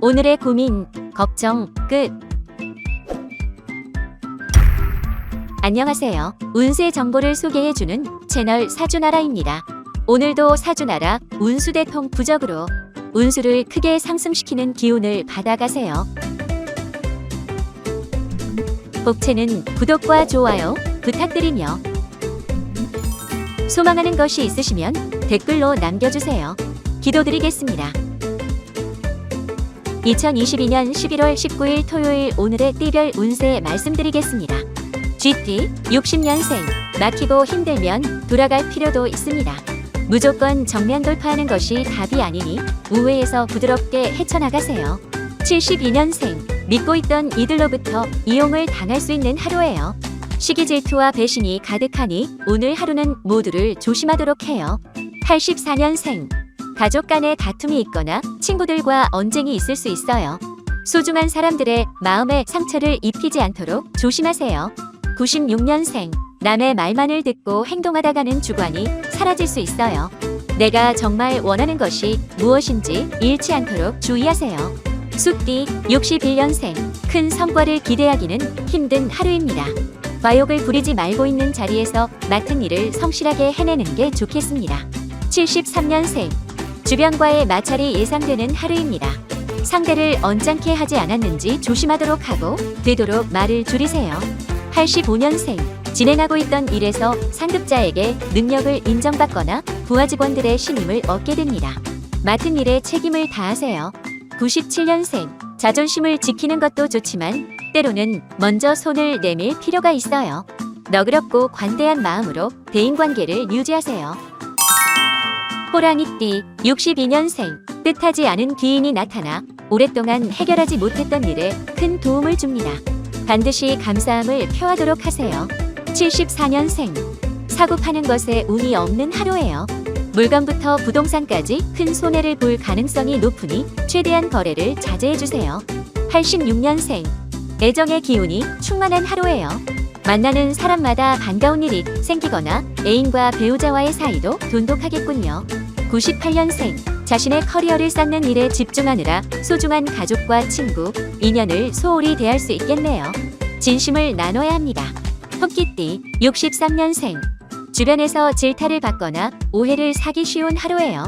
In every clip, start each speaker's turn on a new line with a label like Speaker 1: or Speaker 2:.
Speaker 1: 오늘의 고민, 걱정 끝. 안녕하세요. 운세 정보를 소개해주는 채널 사주나라입니다. 오늘도 사주나라 운수대통 부적으로 운수를 크게 상승시키는 기운을 받아가세요. 복채는 구독과 좋아요 부탁드리며 소망하는 것이 있으시면 댓글로 남겨주세요. 기도드리겠습니다. 2022년 11월 19일 토요일 오늘의 띠별 운세 말씀드리겠습니다. GT 60년생 막히고 힘들면 돌아갈 필요도 있습니다. 무조건 정면 돌파하는 것이 답이 아니니 우회해서 부드럽게 헤쳐나가세요. 72년생 믿고 있던 이들로부터 이용을 당할 수 있는 하루예요. 시기 질투와 배신이 가득하니 오늘 하루는 모두를 조심하도록 해요. 84년생 가족 간의 다툼이 있거나 친구들과 언쟁이 있을 수 있어요. 소중한 사람들의 마음에 상처를 입히지 않도록 조심하세요. 96년생 남의 말만을 듣고 행동하다가는 주관이 사라질 수 있어요. 내가 정말 원하는 것이 무엇인지 잃지 않도록 주의하세요. 숫띠 61년생 큰 성과를 기대하기는 힘든 하루입니다. 과욕을 부리지 말고 있는 자리에서 맡은 일을 성실하게 해내는 게 좋겠습니다. 73년생 주변과의 마찰이 예상되는 하루입니다. 상대를 언짢게 하지 않았는지 조심하도록 하고 되도록 말을 줄이세요. 85년생 진행하고 있던 일에서 상급자에게 능력을 인정받거나 부하 직원들의 신임을 얻게 됩니다. 맡은 일에 책임을 다하세요. 97년생 자존심을 지키는 것도 좋지만 때로는 먼저 손을 내밀 필요가 있어요. 너그럽고 관대한 마음으로 대인관계를 유지하세요. 호랑이띠 62년생 뜻하지 않은 귀인이 나타나 오랫동안 해결하지 못했던 일에 큰 도움을 줍니다. 반드시 감사함을 표하도록 하세요. 74년생 사고 파는 것에 운이 없는 하루예요. 물건부터 부동산까지 큰 손해를 볼 가능성이 높으니 최대한 거래를 자제해주세요. 86년생 애정의 기운이 충만한 하루예요. 만나는 사람마다 반가운 일이 생기거나 애인과 배우자와의 사이도 돈독하겠군요. 98년생 자신의 커리어를 쌓는 일에 집중하느라 소중한 가족과 친구, 인연을 소홀히 대할 수 있겠네요. 진심을 나눠야 합니다. 토끼띠 63년생 주변에서 질타를 받거나 오해를 사기 쉬운 하루예요.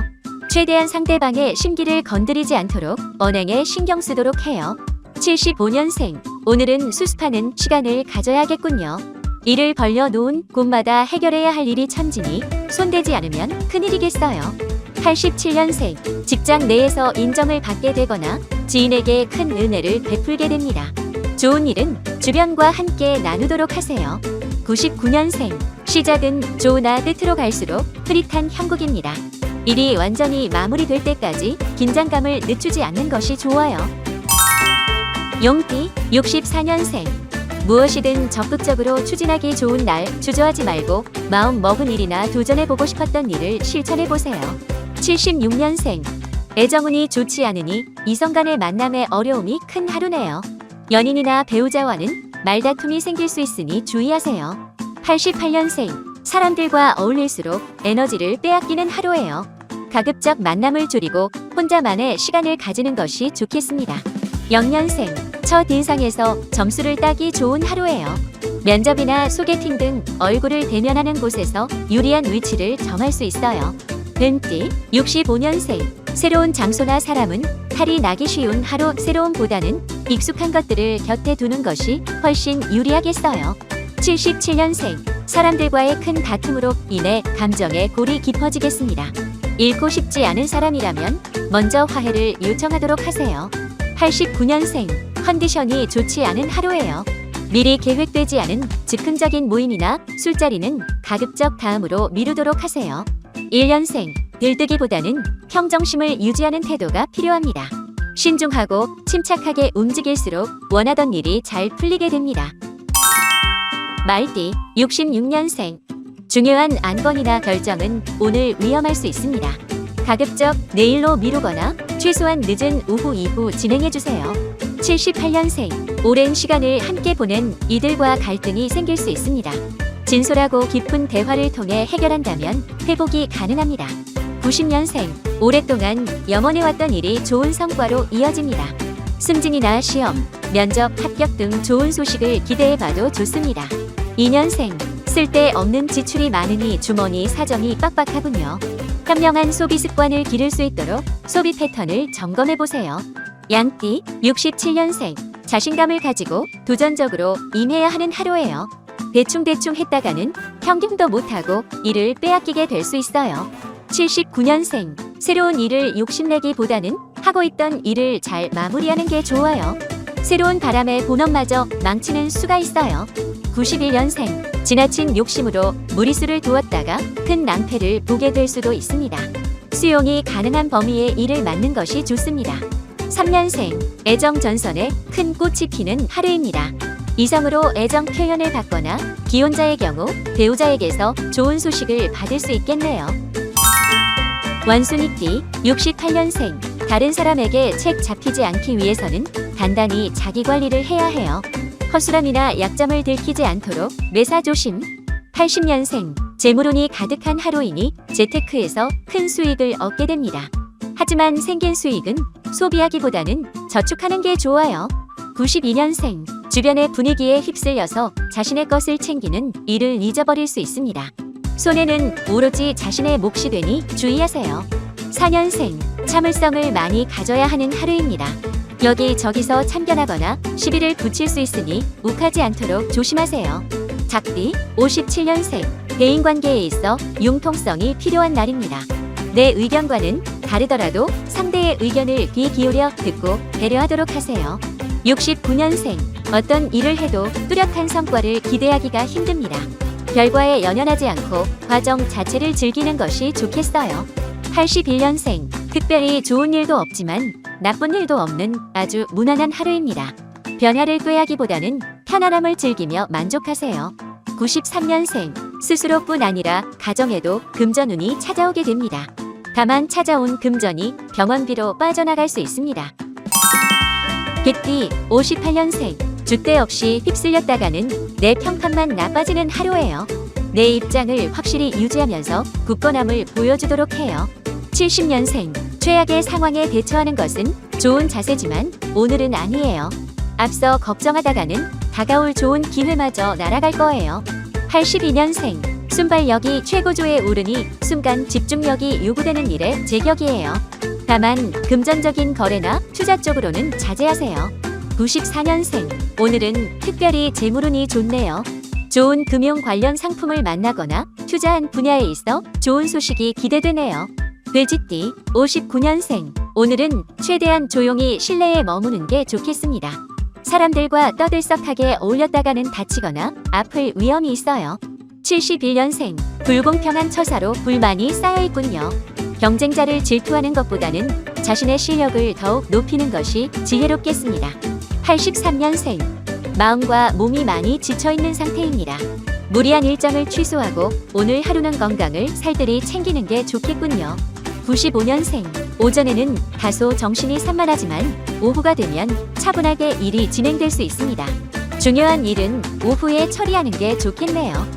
Speaker 1: 최대한 상대방의 심기를 건드리지 않도록 언행에 신경 쓰도록 해요. 75년생 오늘은 수습하는 시간을 가져야겠군요. 일을 벌려놓은 곳마다 해결해야 할 일이 천지니 손대지 않으면 큰일이겠어요. 87년생 직장 내에서 인정을 받게 되거나 지인에게 큰 은혜를 베풀게 됩니다. 좋은 일은 주변과 함께 나누도록 하세요. 99년생 시작은 좋으나 끝으로 갈수록 흐릿한 형국입니다. 일이 완전히 마무리될 때까지 긴장감을 늦추지 않는 것이 좋아요. 용띠 64년생 무엇이든 적극적으로 추진하기 좋은 날 주저하지 말고 마음 먹은 일이나 도전해보고 싶었던 일을 실천해보세요. 76년생 애정운이 좋지 않으니 이성 간의 만남의 어려움이 큰 하루네요. 연인이나 배우자와는 말다툼이 생길 수 있으니 주의하세요. 88년생 사람들과 어울릴수록 에너지를 빼앗기는 하루예요. 가급적 만남을 줄이고 혼자만의 시간을 가지는 것이 좋겠습니다. 0년생 첫 인상에서 점수를 따기 좋은 하루예요. 면접이나 소개팅 등 얼굴을 대면하는 곳에서 유리한 위치를 정할 수 있어요. 은띠 65년생 새로운 장소나 사람은 탈이 나기 쉬운 하루 새로움보다는 익숙한 것들을 곁에 두는 것이 훨씬 유리하겠어요. 77년생 사람들과의 큰 다툼으로 인해 감정의 골이 깊어지겠습니다. 잃고 싶지 않은 사람이라면 먼저 화해를 요청하도록 하세요. 89년생 컨디션이 좋지 않은 하루예요. 미리 계획되지 않은 즉흥적인 모임이나 술자리는 가급적 다음으로 미루도록 하세요. 1년생 들뜨기보다는 평정심을 유지하는 태도가 필요합니다. 신중하고 침착하게 움직일수록 원하던 일이 잘 풀리게 됩니다. 말띠 66년생 중요한 안건이나 결정은 오늘 위험할 수 있습니다. 가급적 내일로 미루거나 최소한 늦은 오후 이후 진행해주세요. 78년생 오랜 시간을 함께 보낸 이들과 갈등이 생길 수 있습니다. 진솔하고 깊은 대화를 통해 해결한다면 회복이 가능합니다. 90년생 오랫동안 염원해왔던 일이 좋은 성과로 이어집니다. 승진이나 시험, 면접 합격 등 좋은 소식을 기대해봐도 좋습니다. 2년생, 쓸데없는 지출이 많으니 주머니 사정이 빡빡하군요. 현명한 소비 습관을 기를 수 있도록 소비 패턴을 점검해보세요. 양띠, 67년생, 자신감을 가지고 도전적으로 임해야 하는 하루예요. 대충대충 했다가는 평균도 못하고 일을 빼앗기게 될 수 있어요. 79년생, 새로운 일을 욕심내기보다는 하고 있던 일을 잘 마무리하는 게 좋아요. 새로운 바람에 본업마저 망치는 수가 있어요. 91년생, 지나친 욕심으로 무리수를 두었다가 큰 낭패를 보게 될 수도 있습니다. 수용이 가능한 범위의 일을 맡는 것이 좋습니다. 3년생, 애정 전선에 큰 꽃이 피는 하루입니다. 이성으로 애정 표현을 받거나 기혼자의 경우 배우자에게서 좋은 소식을 받을 수 있겠네요. 원숭이띠, 68년생, 다른 사람에게 책 잡히지 않기 위해서는 단단히 자기 관리를 해야 해요. 허술함이나 약점을 들키지 않도록 매사 조심. 80년생, 재물운이 가득한 하루이니 재테크에서 큰 수익을 얻게 됩니다. 하지만 생긴 수익은 소비하기보다는 저축하는 게 좋아요. 92년생, 주변의 분위기에 휩쓸려서 자신의 것을 챙기는 일을 잊어버릴 수 있습니다. 손해는 오로지 자신의 몫이 되니 주의하세요. 4년생, 참을성을 많이 가져야 하는 하루입니다. 여기저기서 참견하거나 시비를 붙일 수 있으니 욱하지 않도록 조심하세요. 작띠, 57년생, 대인관계에 있어 융통성이 필요한 날입니다. 내 의견과는 다르더라도 상대의 의견을 귀 기울여 듣고 배려하도록 하세요. 69년생, 어떤 일을 해도 뚜렷한 성과를 기대하기가 힘듭니다. 결과에 연연하지 않고 과정 자체를 즐기는 것이 좋겠어요. 81년생, 특별히 좋은 일도 없지만 나쁜 일도 없는 아주 무난한 하루입니다. 변화를 꾀하기보다는 편안함을 즐기며 만족하세요. 93년생, 스스로뿐 아니라 가정에도 금전운이 찾아오게 됩니다. 다만 찾아온 금전이 병원비로 빠져나갈 수 있습니다. 개띠, 58년생, 줏대 없이 휩쓸렸다가는 내 평판만 나빠지는 하루예요. 내 입장을 확실히 유지하면서 굳건함을 보여주도록 해요. 70년생, 최악의 상황에 대처하는 것은 좋은 자세지만 오늘은 아니에요. 앞서 걱정하다가는 다가올 좋은 기회마저 날아갈 거예요. 82년생, 순발력이 최고조에 오르니 순간 집중력이 요구되는 일에 제격이에요. 다만 금전적인 거래나 투자 쪽으로는 자제하세요. 94년생, 오늘은 특별히 재물운이 좋네요. 좋은 금융 관련 상품을 만나거나 투자한 분야에 있어 좋은 소식이 기대되네요. 돼지띠, 59년생, 오늘은 최대한 조용히 실내에 머무는 게 좋겠습니다. 사람들과 떠들썩하게 어울렸다가는 다치거나 아플 위험이 있어요. 71년생, 불공평한 처사로 불만이 쌓여있군요. 경쟁자를 질투하는 것보다는 자신의 실력을 더욱 높이는 것이 지혜롭겠습니다. 83년생, 마음과 몸이 많이 지쳐있는 상태입니다. 무리한 일정을 취소하고 오늘 하루는 건강을 살뜰히 챙기는 게 좋겠군요. 95년생, 오전에는 다소 정신이 산만하지만 오후가 되면 차분하게 일이 진행될 수 있습니다. 중요한 일은 오후에 처리하는 게 좋겠네요.